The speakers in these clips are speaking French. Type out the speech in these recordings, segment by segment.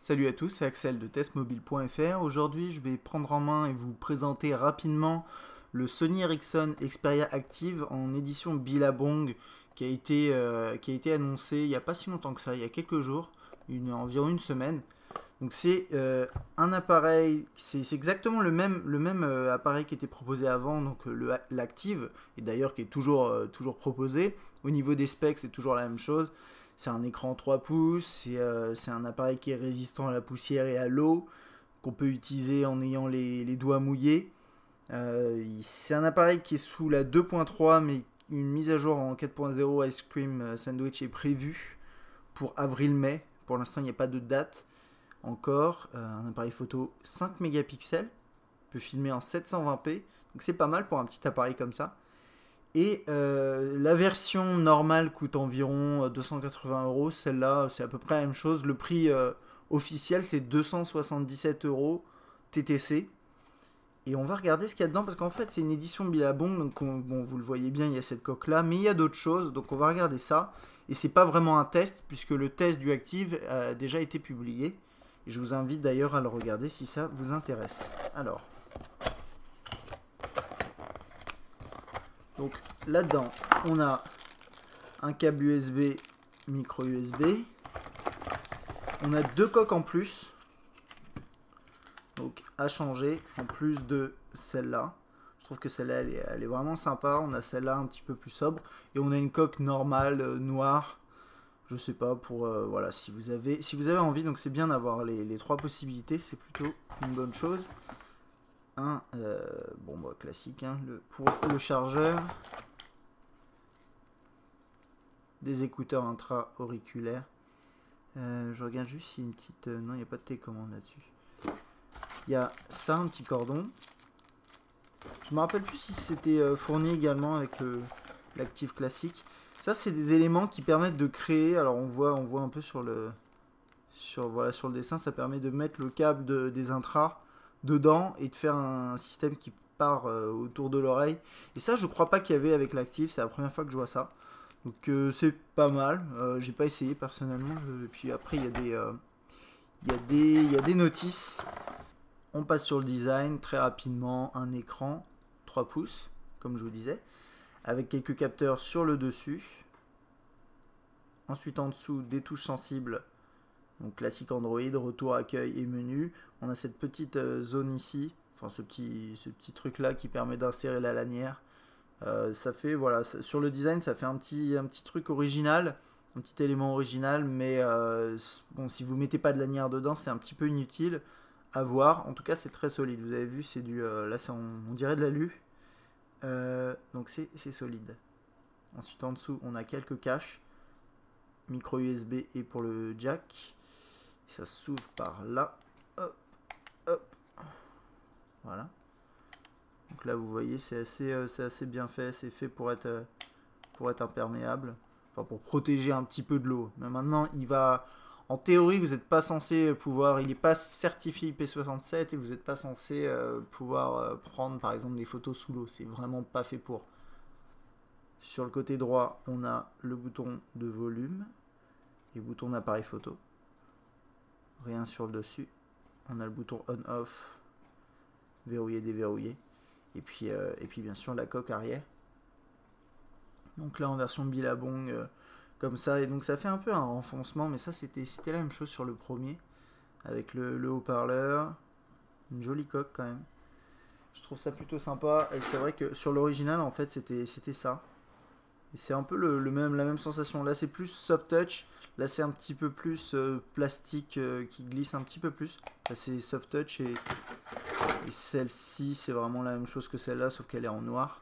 Salut à tous, c'est Axel de testmobile.fr. Aujourd'hui, je vais prendre en main et vous présenter rapidement le Sony Ericsson Xperia Active en édition Billabong qui a été annoncé il n'y a pas si longtemps que ça, il y a quelques jours, environ une semaine. Donc c'est un appareil, c'est exactement le même appareil qui était proposé avant, donc l'Active, et d'ailleurs qui est toujours proposé. Au niveau des specs, c'est toujours la même chose. C'est un écran 3 pouces, c'est un appareil qui est résistant à la poussière et à l'eau, qu'on peut utiliser en ayant les doigts mouillés. C'est un appareil qui est sous la 2.3, mais une mise à jour en 4.0 Ice Cream Sandwich est prévue pour avril-mai. Pour l'instant, il n'y a pas de date encore. Un appareil photo 5 mégapixels, peut filmer en 720p, donc c'est pas mal pour un petit appareil comme ça. Et la version normale coûte environ 280 euros. Celle-là, c'est à peu près la même chose. Le prix officiel, c'est 277 euros TTC. Et on va regarder ce qu'il y a dedans, parce qu'en fait, c'est une édition Billabong. Donc, bon, vous le voyez bien, il y a cette coque-là. Mais il y a d'autres choses, donc on va regarder ça. Et c'est pas vraiment un test, puisque le test du Active a déjà été publié. Et je vous invite d'ailleurs à le regarder si ça vous intéresse. Alors... Donc là-dedans, on a un câble USB, micro USB. On a deux coques en plus. Donc à changer, en plus de celle-là. Je trouve que celle-là, elle est vraiment sympa. On a celle-là un petit peu plus sobre. Et on a une coque normale, noire. Je sais pas, pour voilà, si vous avez envie. Donc c'est bien d'avoir les trois possibilités. C'est plutôt une bonne chose. Bon bah classique, hein, pour le chargeur, des écouteurs intra-auriculaires. Je regarde juste s'il y a une petite... non, il n'y a pas de télécommande là-dessus. Il y a ça, un petit cordon. Je me rappelle plus si c'était fourni également avec l'Active classique. Ça, c'est des éléments qui permettent de créer... Alors on voit un peu sur le dessin, ça permet de mettre le câble des intras dedans et de faire un système qui part autour de l'oreille. Et ça, je crois pas qu'il y avait avec l'Active, c'est la première fois que je vois ça. Donc c'est pas mal. J'ai pas essayé personnellement. Et puis après, il y a des notices. On passe sur le design très rapidement. Un écran 3 pouces, comme je vous disais, avec quelques capteurs sur le dessus. Ensuite, en dessous, des touches sensibles. Donc classique Android, retour, accueil et menu. On a cette petite zone ici, enfin ce petit truc là qui permet d'insérer la lanière. Ça fait, voilà, sur le design, ça fait un petit truc original, un petit élément original, mais bon, si vous mettez pas de lanière dedans, c'est un petit peu inutile à voir. En tout cas, c'est très solide. Vous avez vu, c'est du, là, on dirait de l'alu, donc c'est solide. Ensuite, en dessous, on a quelques caches, micro USB et pour le jack. Ça s'ouvre par là. Hop, hop. Voilà. Donc là, vous voyez, c'est assez bien fait. C'est fait pour être imperméable. Enfin, pour protéger un petit peu de l'eau. Mais maintenant, en théorie, vous n'êtes pas censé pouvoir... Il n'est pas certifié IP67 et vous n'êtes pas censé pouvoir prendre, par exemple, des photos sous l'eau. C'est vraiment pas fait pour. Sur le côté droit, on a le bouton de volume et le bouton d'appareil photo. Rien sur le dessus. On a le bouton on-off, verrouiller, déverrouiller. Et puis bien sûr la coque arrière. Donc là en version Billabong, comme ça. Et donc ça fait un peu un renfoncement, mais ça c'était la même chose sur le premier. Avec le haut-parleur. Une jolie coque quand même. Je trouve ça plutôt sympa. Et c'est vrai que sur l'original en fait c'était ça. Et c'est un peu la même sensation. Là c'est plus soft touch. Là c'est un petit peu plus plastique qui glisse un petit peu plus. Là c'est soft touch et celle-ci c'est vraiment la même chose que celle-là sauf qu'elle est en noir.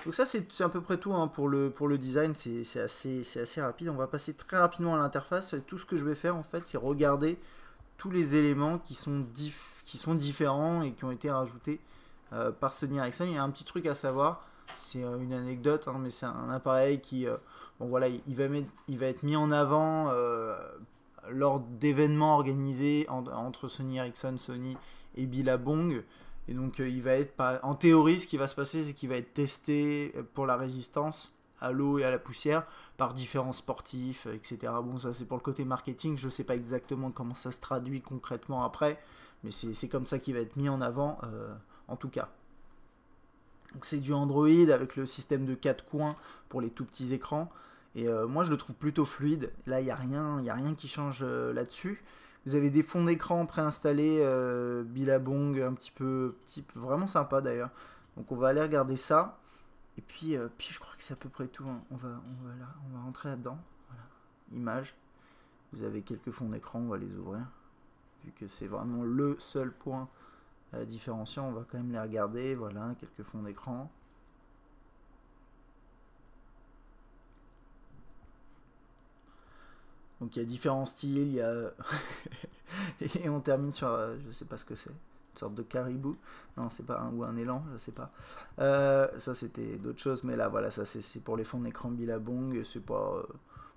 Donc ça c'est à peu près tout hein, pour le design. C'est assez rapide. On va passer très rapidement à l'interface. Tout ce que je vais faire en fait c'est regarder tous les éléments qui sont différents et qui ont été rajoutés par Sony Ericsson. Il y a un petit truc à savoir. C'est une anecdote, hein, mais c'est un appareil qui, bon voilà, il va être mis en avant lors d'événements organisés entre Sony Ericsson, Sony et Billabong. Et donc il va être, en théorie, ce qui va se passer, c'est qu'il va être testé pour la résistance à l'eau et à la poussière par différents sportifs, etc. Bon, ça c'est pour le côté marketing, je sais pas exactement comment ça se traduit concrètement après, mais c'est comme ça qu'il va être mis en avant, en tout cas. Donc c'est du Android avec le système de 4 coins pour les tout petits écrans. Et moi je le trouve plutôt fluide. Là il n'y a rien qui change là-dessus. Vous avez des fonds d'écran préinstallés, Billabong, un petit peu, vraiment sympa d'ailleurs. Donc on va aller regarder ça. Et puis je crois que c'est à peu près tout, hein. On va rentrer là-dedans. Voilà. Images. Vous avez quelques fonds d'écran, on va les ouvrir. Vu que c'est vraiment le seul point différenciant, on va quand même les regarder. Voilà, quelques fonds d'écran. Donc il y a différents styles, il y a et on termine sur, je sais pas ce que c'est, une sorte de caribou, non c'est pas ou un élan, je sais pas. Ça c'était d'autres choses, mais là voilà, ça c'est pour les fonds d'écran Billabong, c'est pas,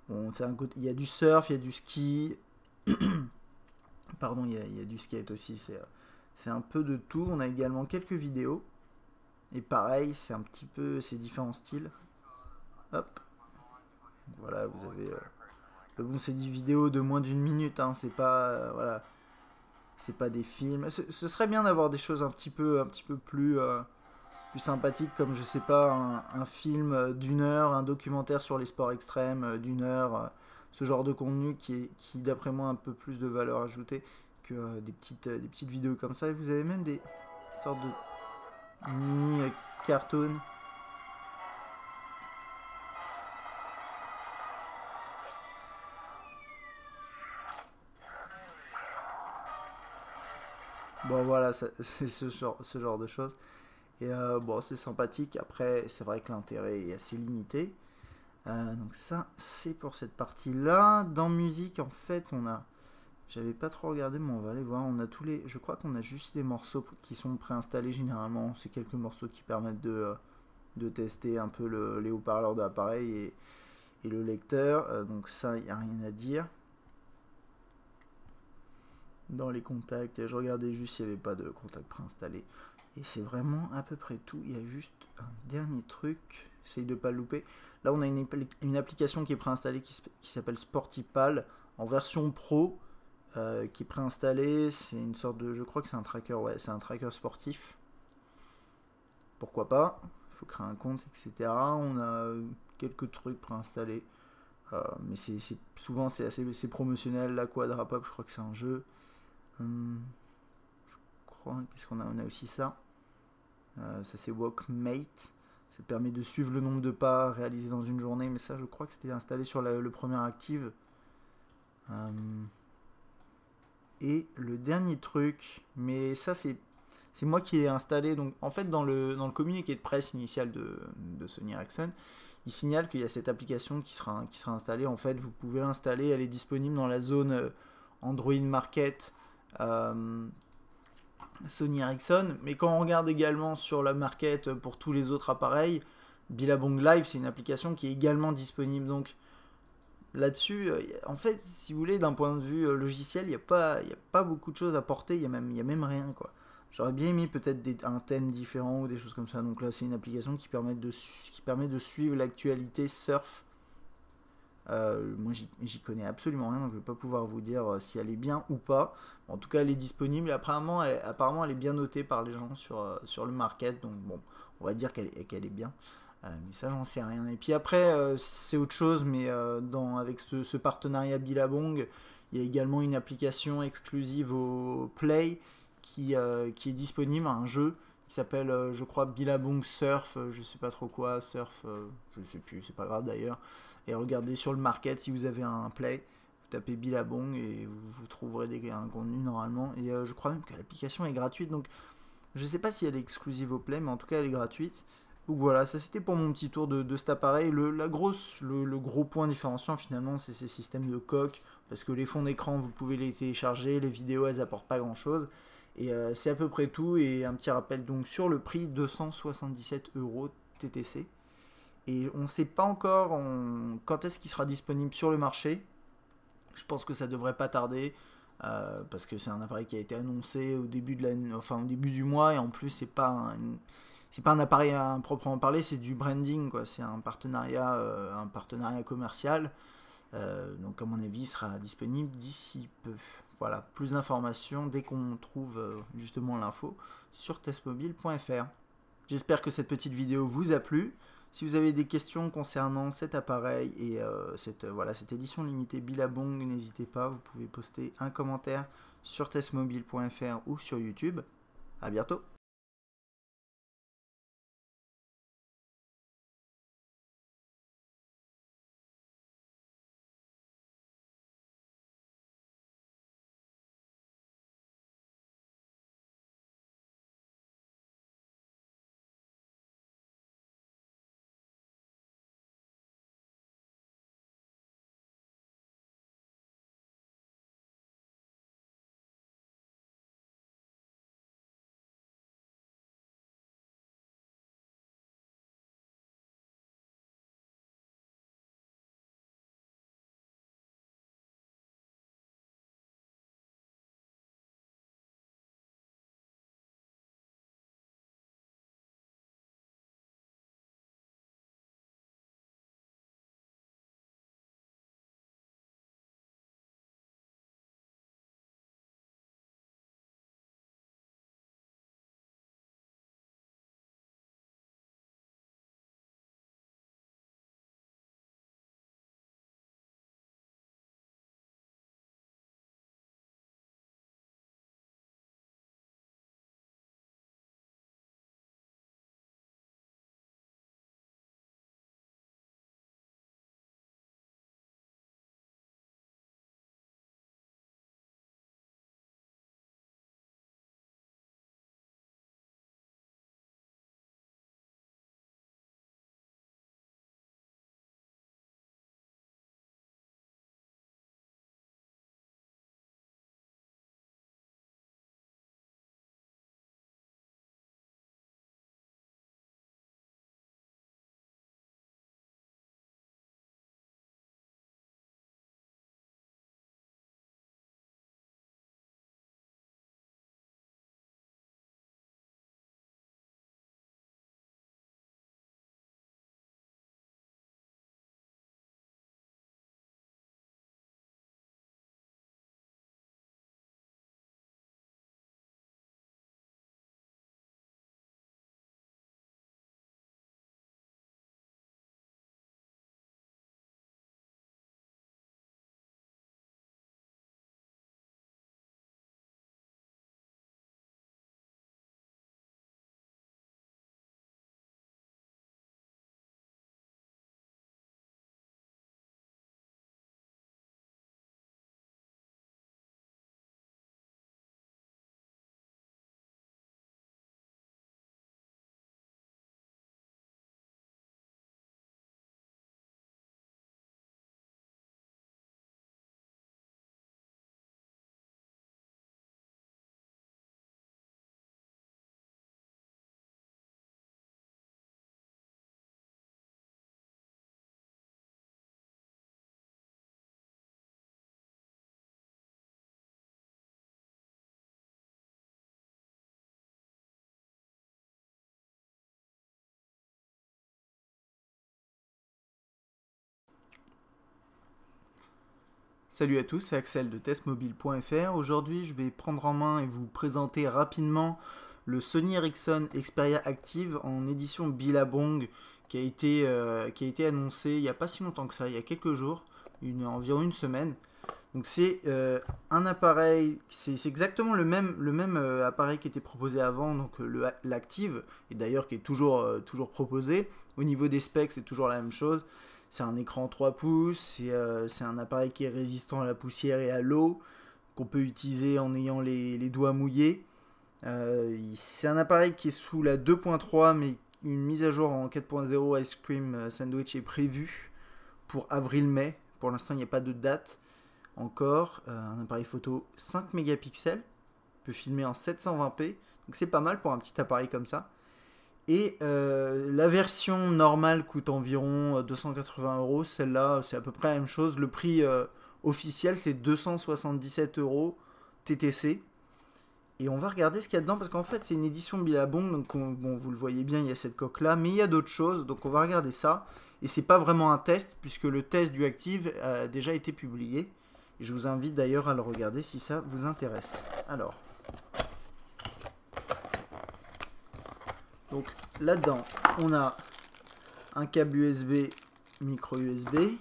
bon, il y a du surf, il y a du ski, pardon, il y a du skate aussi, c'est un peu de tout. On a également quelques vidéos, et pareil, c'est un petit peu ces différents styles. Hop, voilà, vous avez... bon, c'est des vidéos de moins d'une minute, hein, c'est pas, voilà, c'est pas des films. Ce serait bien d'avoir des choses un petit peu plus sympathiques, comme je sais pas, un film d'une heure, un documentaire sur les sports extrêmes d'une heure, ce genre de contenu qui d'après moi, a un peu plus de valeur ajoutée que des petites vidéos comme ça. Et vous avez même des sortes de mini cartoons. Bon voilà, c'est ce genre de choses. Et bon, c'est sympathique. Après, c'est vrai que l'intérêt est assez limité. Donc ça, c'est pour cette partie-là. Dans musique, en fait, on a... J'avais pas trop regardé, mais on va aller voir. On a tous les... Je crois qu'on a juste des morceaux qui sont préinstallés généralement. C'est quelques morceaux qui permettent de tester un peu les haut-parleurs de l'appareil et le lecteur. Donc ça, il n'y a rien à dire. Dans les contacts, je regardais juste s'il n'y avait pas de contact préinstallé. Et c'est vraiment à peu près tout. Il y a juste un dernier truc. Essaye de ne pas le louper. Là, on a une application qui est préinstallée qui s'appelle Sportipal en version pro. Qui est préinstallée. C'est une sorte de... Je crois que c'est un tracker. Ouais, c'est un tracker sportif. Pourquoi pas. Il faut créer un compte, etc. On a quelques trucs préinstallés. Mais souvent, c'est promotionnel. La Quadrapop, je crois que c'est un jeu. Je crois, qu'est-ce qu'on a? On a aussi ça. Ça c'est Walkmate. Ça permet de suivre le nombre de pas réalisés dans une journée. Mais ça, je crois que c'était installé sur le premier Active. Et le dernier truc, mais ça c'est moi qui l'ai installé. Donc en fait dans le communiqué de presse initial de Sony Ericsson, il signale qu'il y a cette application qui sera installée. En fait, vous pouvez l'installer, elle est disponible dans la zone Android Market Sony Ericsson, mais quand on regarde également sur la market pour tous les autres appareils, Billabong Live, c'est une application qui est également disponible. Donc là-dessus, en fait, si vous voulez, d'un point de vue logiciel, il n'y a pas beaucoup de choses à porter, il y a même rien, quoi. J'aurais bien aimé peut-être un thème différent ou des choses comme ça. Donc là, c'est une application qui permet de suivre l'actualité surf. Moi, j'y connais absolument rien, donc je ne vais pas pouvoir vous dire si elle est bien ou pas. En tout cas, elle est disponible. Apparemment, elle est bien notée par les gens sur le market. Donc bon, on va dire qu'elle est bien. Mais ça, j'en sais rien. Et puis après, c'est autre chose, mais avec ce partenariat Billabong, il y a également une application exclusive au Play qui est disponible, un jeu qui s'appelle, je crois, Billabong Surf, je sais pas trop quoi, Surf, je sais plus, c'est pas grave d'ailleurs. Et regardez sur le market si vous avez un Play, vous tapez Billabong et vous trouverez un contenu normalement. Et je crois même que l'application est gratuite, donc je sais pas si elle est exclusive au Play, mais en tout cas elle est gratuite. Donc voilà, ça c'était pour mon petit tour de cet appareil. Le gros point différenciant finalement, c'est ces systèmes de coque, parce que les fonds d'écran, vous pouvez les télécharger, les vidéos, elles apportent pas grand chose. Et c'est à peu près tout. Et un petit rappel donc sur le prix, 277 € TTC. Et on ne sait pas encore quand est-ce qu'il sera disponible sur le marché. Je pense que ça devrait pas tarder. Parce que c'est un appareil qui a été annoncé au début du mois. Et en plus, c'est pas c'est pas un appareil à proprement parler, c'est du branding, quoi. C'est un partenariat commercial. Donc à mon avis, il sera disponible d'ici peu. Voilà, plus d'informations dès qu'on trouve justement l'info sur testmobile.fr. J'espère que cette petite vidéo vous a plu. Si vous avez des questions concernant cet appareil et cette édition limitée Billabong, n'hésitez pas, vous pouvez poster un commentaire sur testmobile.fr ou sur YouTube. A bientôt. Salut à tous, c'est Axel de testmobile.fr. Aujourd'hui, je vais prendre en main et vous présenter rapidement le Sony Ericsson Xperia Active en édition Billabong qui a été annoncé il n'y a pas si longtemps que ça, il y a quelques jours, environ une semaine. Donc c'est un appareil, c'est exactement le même appareil qui était proposé avant, donc l'Active, et d'ailleurs qui est toujours proposé. Au niveau des specs, c'est toujours la même chose. C'est un écran 3 pouces, c'est un appareil qui est résistant à la poussière et à l'eau, qu'on peut utiliser en ayant les doigts mouillés. C'est un appareil qui est sous la 2.3, mais une mise à jour en 4.0 Ice Cream Sandwich est prévue pour avril-mai. Pour l'instant, il n'y a pas de date encore. Un appareil photo 5 mégapixels, peut filmer en 720p, donc c'est pas mal pour un petit appareil comme ça. Et la version normale coûte environ 280 euros. Celle-là, c'est à peu près la même chose. Le prix officiel, c'est 277 euros TTC. Et on va regarder ce qu'il y a dedans, parce qu'en fait c'est une édition Billabong, donc bon, vous le voyez bien, il y a cette coque là, mais il y a d'autres choses, donc on va regarder ça. Et c'est pas vraiment un test, puisque le test du Active a déjà été publié. Et je vous invite d'ailleurs à le regarder si ça vous intéresse. Alors, donc là-dedans, on a un câble USB, micro USB.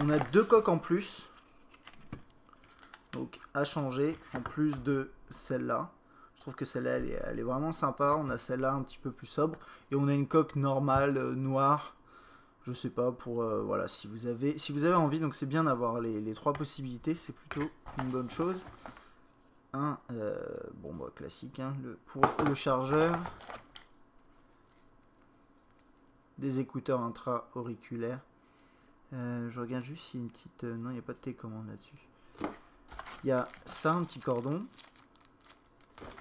On a 2 coques en plus, donc à changer, en plus de celle-là. Je trouve que celle-là, elle est vraiment sympa. On a celle-là un petit peu plus sobre. Et on a une coque normale, noire. Je sais pas, pour voilà, si vous avez envie, donc c'est bien d'avoir les 3 possibilités, c'est plutôt une bonne chose. Bon bah classique, hein, pour le chargeur, des écouteurs intra-auriculaires. Je regarde juste s'il y a une petite, non, il n'y a pas de télécommande là-dessus. Il y a ça, un petit cordon.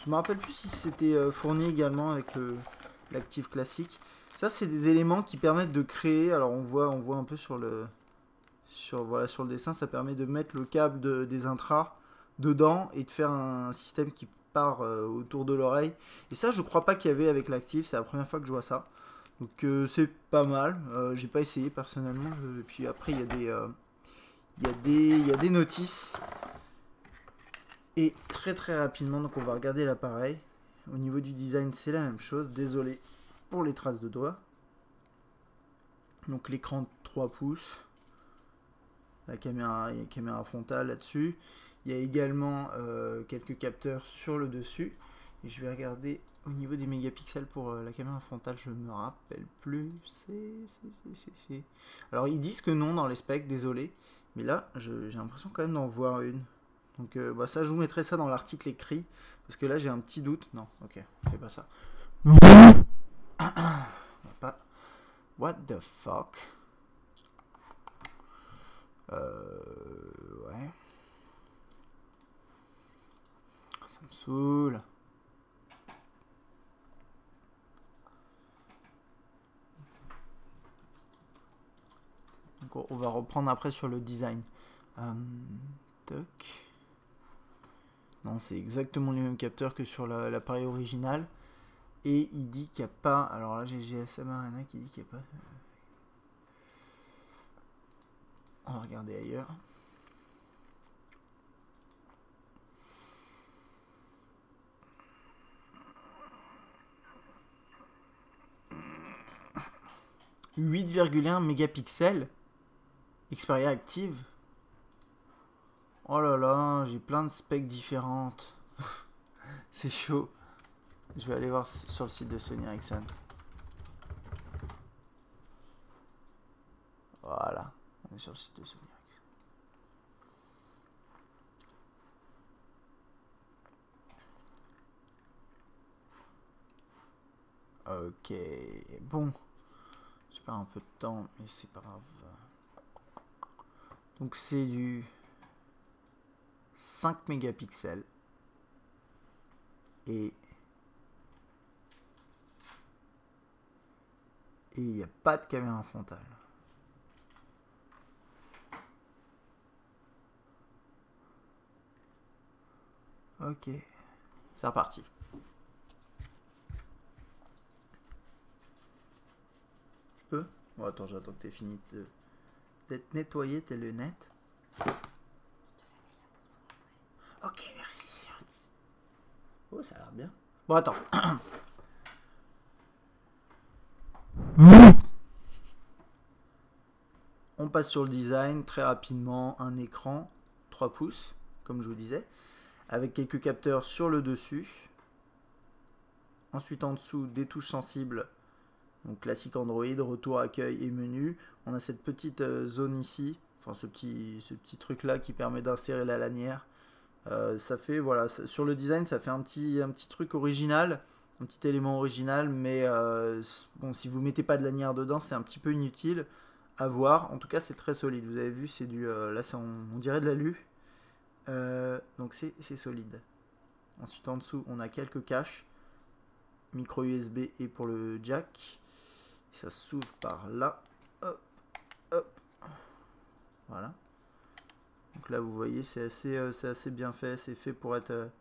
Je me rappelle plus si c'était fourni également avec l'Active classique. Ça, c'est des éléments qui permettent de créer. Alors, on voit un peu sur le dessin, ça permet de mettre le câble des intras dedans et de faire un système qui part autour de l'oreille. Et ça, je crois pas qu'il y avait avec l'Active. C'est la première fois que je vois ça. Donc, c'est pas mal. J'ai pas essayé personnellement. Et puis après, il y a des notices. Et très très rapidement, donc on va regarder l'appareil. Au niveau du design, c'est la même chose. Désolé pour les traces de doigts. Donc l'écran 3 pouces. Il y a une caméra frontale là-dessus. Il y a également quelques capteurs sur le dessus. Et je vais regarder au niveau des mégapixels pour la caméra frontale. Je me rappelle plus. Alors ils disent que non dans les specs, désolé. Mais là, j'ai l'impression quand même d'en voir une. Donc bah ça, je vous mettrai ça dans l'article écrit. Parce que là, j'ai un petit doute. Non, ok, on fait pas ça. Pas... What the fuck? Ouais. Ça me saoule. Donc on va reprendre après sur le design. Toc. Non, c'est exactement les mêmes capteurs que sur l'appareil original. Et il dit qu'il n'y a pas... Alors là, j'ai GSM Arena qui dit qu'il n'y a pas... On va regarder ailleurs. « 8,1 mégapixels. Xperia Active. » Oh là là, j'ai plein de specs différentes. C'est chaud. Je vais aller voir sur le site de Sony Ericsson. Voilà, on est sur le site de Sony Ericsson. Ok, bon. Je perds un peu de temps, mais c'est pas grave. Donc c'est du 5 mégapixels. Et il n'y a pas de caméra frontale. Ok, c'est reparti. Je peux? Bon, attends, j'attends que tu aies fini d'être nettoyé tes lunettes. Ok, merci, c'est gentil. Oh, ça a l'air bien. Bon, attends. On passe sur le design très rapidement. Un écran 3 pouces, comme je vous disais, avec quelques capteurs sur le dessus. Ensuite, en dessous, des touches sensibles. Donc classique Android, retour, accueil et menu. On a cette petite zone ici, enfin ce petit truc là qui permet d'insérer la lanière. Ça fait, voilà, sur le design, ça fait un petit truc original, un petit élément original, mais bon, si vous mettez pas de lanière dedans, c'est un petit peu inutile à voir. En tout cas, c'est très solide. Vous avez vu, c'est du, là, on dirait de l'alu. Donc c'est solide. Ensuite, en dessous, on a quelques caches, micro USB et pour le jack. Ça s'ouvre par là. Hop, hop. Voilà. Donc là, vous voyez, c'est assez bien fait. C'est fait pour être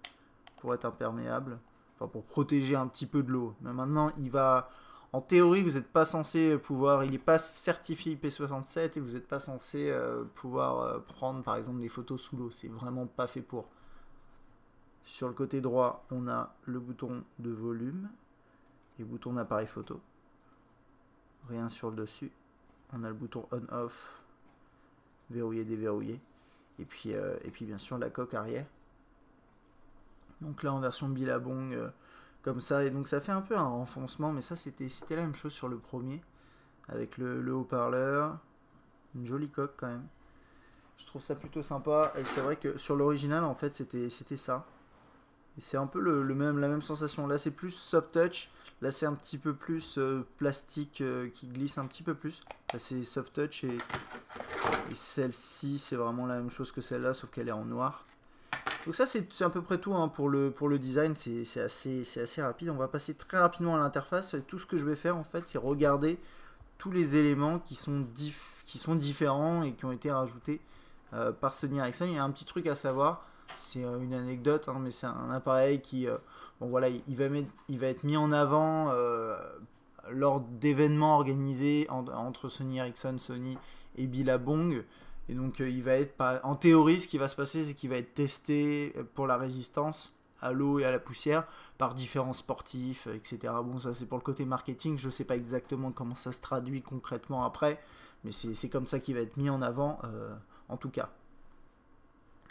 pour être imperméable, enfin pour protéger un petit peu de l'eau. Mais maintenant, il va, en théorie, vous n'êtes pas censé pouvoir, il n'est pas certifié IP67 et vous n'êtes pas censé pouvoir prendre par exemple des photos sous l'eau. C'est vraiment pas fait pour. Sur le côté droit, on a le bouton de volume et le bouton d'appareil photo. Rien sur le dessus. On a le bouton on-off, verrouiller, déverrouiller. Et puis bien sûr la coque arrière. Donc là en version Billabong comme ça. Et donc ça fait un peu un renfoncement, mais ça c'était la même chose sur le premier. Avec le haut-parleur. Une jolie coque quand même. Je trouve ça plutôt sympa. Et c'est vrai que sur l'original en fait c'était ça. Et c'est un peu la même sensation. Là c'est plus soft touch. Là c'est un petit peu plus plastique qui glisse un petit peu plus. Là c'est soft touch et celle-ci c'est vraiment la même chose que celle-là sauf qu'elle est en noir. Donc ça c'est à peu près tout hein, pour le design. C'est assez rapide. On va passer très rapidement à l'interface. Tout ce que je vais faire en fait c'est regarder tous les éléments qui sont différents et qui ont été rajoutés par Sony Ericsson. Il y a un petit truc à savoir. C'est une anecdote, hein, mais c'est un appareil qui, bon voilà, il va être mis en avant lors d'événements organisés entre Sony Ericsson, Sony et Billabong. Et donc il va être, en théorie, ce qui va se passer, c'est qu'il va être testé pour la résistance à l'eau et à la poussière par différents sportifs, etc. Bon, ça c'est pour le côté marketing. Je ne sais pas exactement comment ça se traduit concrètement après, mais c'est comme ça qu'il va être mis en avant, en tout cas.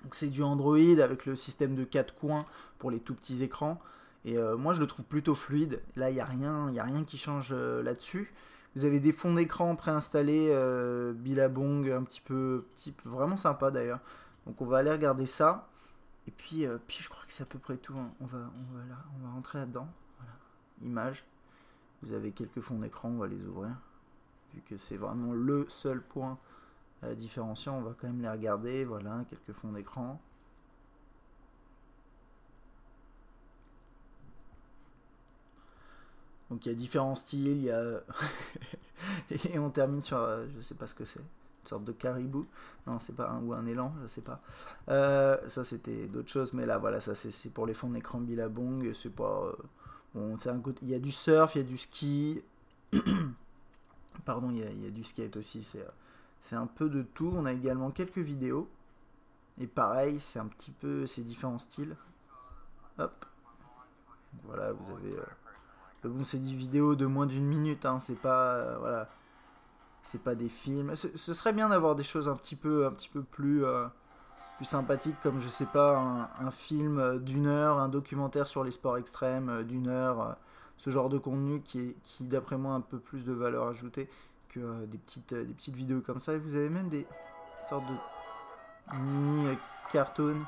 Donc c'est du Android avec le système de 4 coins pour les tout petits écrans. Et moi je le trouve plutôt fluide. Là il n'y a rien qui change là-dessus. Vous avez des fonds d'écran préinstallés, Billabong, un petit peu vraiment sympa d'ailleurs. Donc on va aller regarder ça. Et puis je crois que c'est à peu près tout. Hein. On va rentrer là-dedans. Voilà. Images. Vous avez quelques fonds d'écran, on va les ouvrir. Vu que c'est vraiment le seul point différenciant, on va quand même les regarder. Voilà, quelques fonds d'écran. Donc il y a différents styles, il y a et on termine sur, je sais pas ce que c'est, une sorte de caribou. Non, c'est pas ou un élan, je sais pas. Ça c'était d'autres choses, mais là voilà, ça c'est pour les fonds d'écran Billabong. C'est pas bon, il y a du surf, il y a du ski. Pardon, il y a du skate aussi. C'est un peu de tout. On a également quelques vidéos. Et pareil, c'est un petit peu ces différents styles. Hop. Donc voilà, vous avez. Bon, c'est des vidéos de moins d'une minute. Hein, c'est pas. Voilà. C'est pas des films. Ce serait bien d'avoir des choses un petit peu plus sympathiques, comme je sais pas, un film d'une heure, un documentaire sur les sports extrêmes d'une heure. Ce genre de contenu qui d'après moi, a un peu plus de valeur ajoutée que des petites vidéos comme ça. Et vous avez même des sortes de mini cartoons.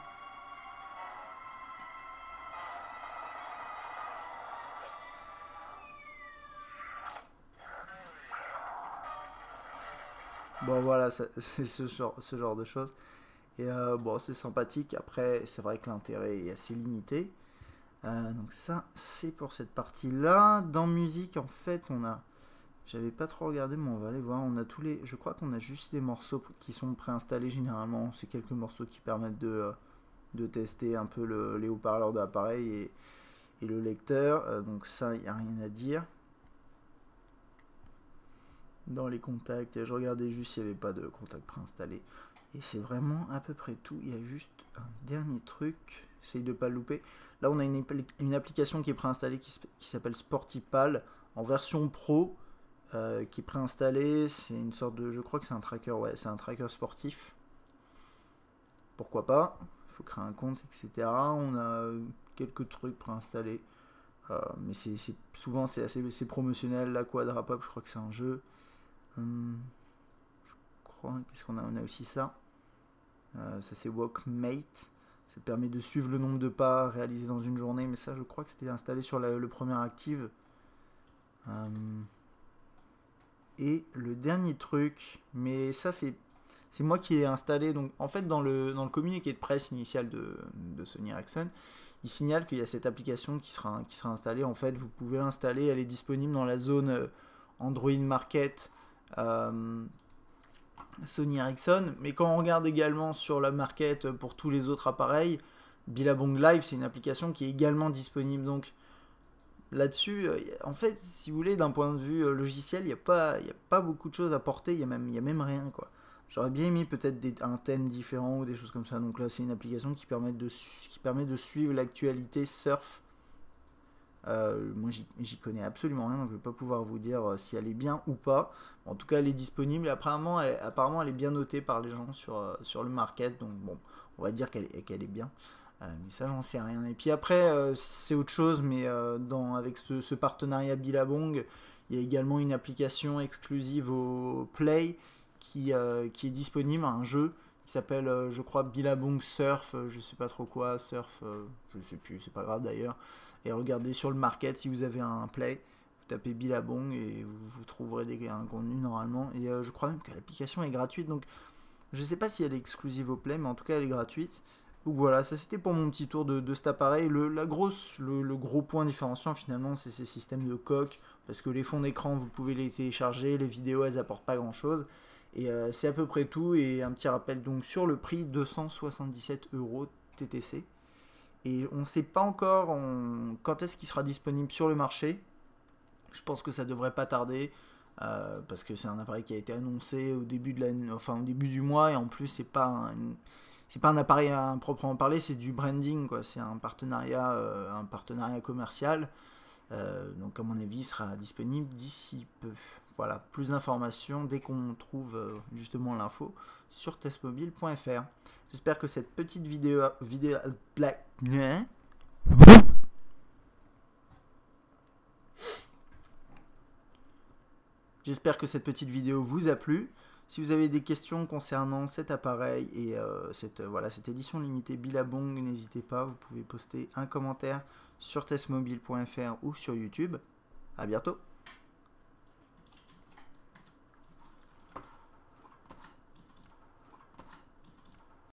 Bon voilà, c'est ce genre de choses. Et bon, c'est sympathique. Après, c'est vrai que l'intérêt est assez limité. Donc ça, c'est pour cette partie-là. Dans musique, en fait, on a... J'avais pas trop regardé, mais on va aller voir. On a tous les... Je crois qu'on a juste des morceaux qui sont préinstallés généralement. C'est quelques morceaux qui permettent de tester un peu les haut-parleurs de l'appareil et le lecteur. Donc ça, il n'y a rien à dire. Dans les contacts, je regardais juste s'il n'y avait pas de contact préinstallé. Et c'est vraiment à peu près tout. Il y a juste un dernier truc. Essaye de ne pas le louper. Là, on a une application qui est préinstallée qui s'appelle Sportipal en version pro. Qui est préinstallée. C'est une sorte de... Je crois que c'est un tracker. Ouais, c'est un tracker sportif. Pourquoi pas. Il faut créer un compte, etc. On a quelques trucs préinstallés. Mais souvent, c'est promotionnel. La Quadrapop, je crois que c'est un jeu. Je crois... Qu'est-ce qu'on a? On a aussi ça. Ça c'est Walkmate, ça permet de suivre le nombre de pas réalisés dans une journée, mais ça je crois que c'était installé sur le premier Active. Et le dernier truc, mais ça c'est moi qui l'ai installé, donc en fait dans le communiqué de presse initial de Sony Ericsson, il signale qu'il y a cette application qui sera installée. En fait vous pouvez l'installer, elle est disponible dans la zone Android Market Sony Ericsson, mais quand on regarde également sur la market pour tous les autres appareils, Billabong Live, c'est une application qui est également disponible. Donc là-dessus, en fait, si vous voulez, d'un point de vue logiciel, il n'y a pas beaucoup de choses à porter, il y a même rien, quoi. J'aurais bien aimé peut-être un thème différent ou des choses comme ça. Donc là, c'est une application qui permet de suivre l'actualité surf. Moi, j'y connais absolument rien, donc je ne vais pas pouvoir vous dire si elle est bien ou pas. En tout cas, elle est disponible et apparemment, elle est bien notée par les gens sur le market. Donc bon, on va dire qu'elle est bien. Mais ça, j'en sais rien. Et puis après, c'est autre chose, mais avec ce partenariat Billabong, il y a également une application exclusive au Play qui est disponible, un jeu qui s'appelle, je crois, Billabong Surf, je sais pas trop quoi, Surf, je sais plus, c'est pas grave d'ailleurs. Et regardez sur le market si vous avez un Play, vous tapez Billabong et vous trouverez un contenu normalement. Et je crois même que l'application est gratuite, donc je sais pas si elle est exclusive au Play, mais en tout cas elle est gratuite. Donc voilà, ça c'était pour mon petit tour de cet appareil. Le gros point différenciant finalement, c'est ces systèmes de coque, parce que les fonds d'écran, vous pouvez les télécharger, les vidéos, elles apportent pas grand chose. Et c'est à peu près tout. Et un petit rappel donc sur le prix, 277 € TTC. Et on ne sait pas encore quand est-ce qu'il sera disponible sur le marché. Je pense que ça devrait pas tarder. Parce que c'est un appareil qui a été annoncé au début au début du mois, et en plus c'est pas un appareil à proprement parler, c'est du branding, quoi. C'est un partenariat commercial. Donc à mon avis, il sera disponible d'ici peu. Voilà, plus d'informations dès qu'on trouve justement l'info sur testmobile.fr. J'espère que cette petite J'espère que cette petite vidéo vous a plu. Si vous avez des questions concernant cet appareil et cette édition limitée Billabong, n'hésitez pas, vous pouvez poster un commentaire sur testmobile.fr ou sur YouTube. A bientôt.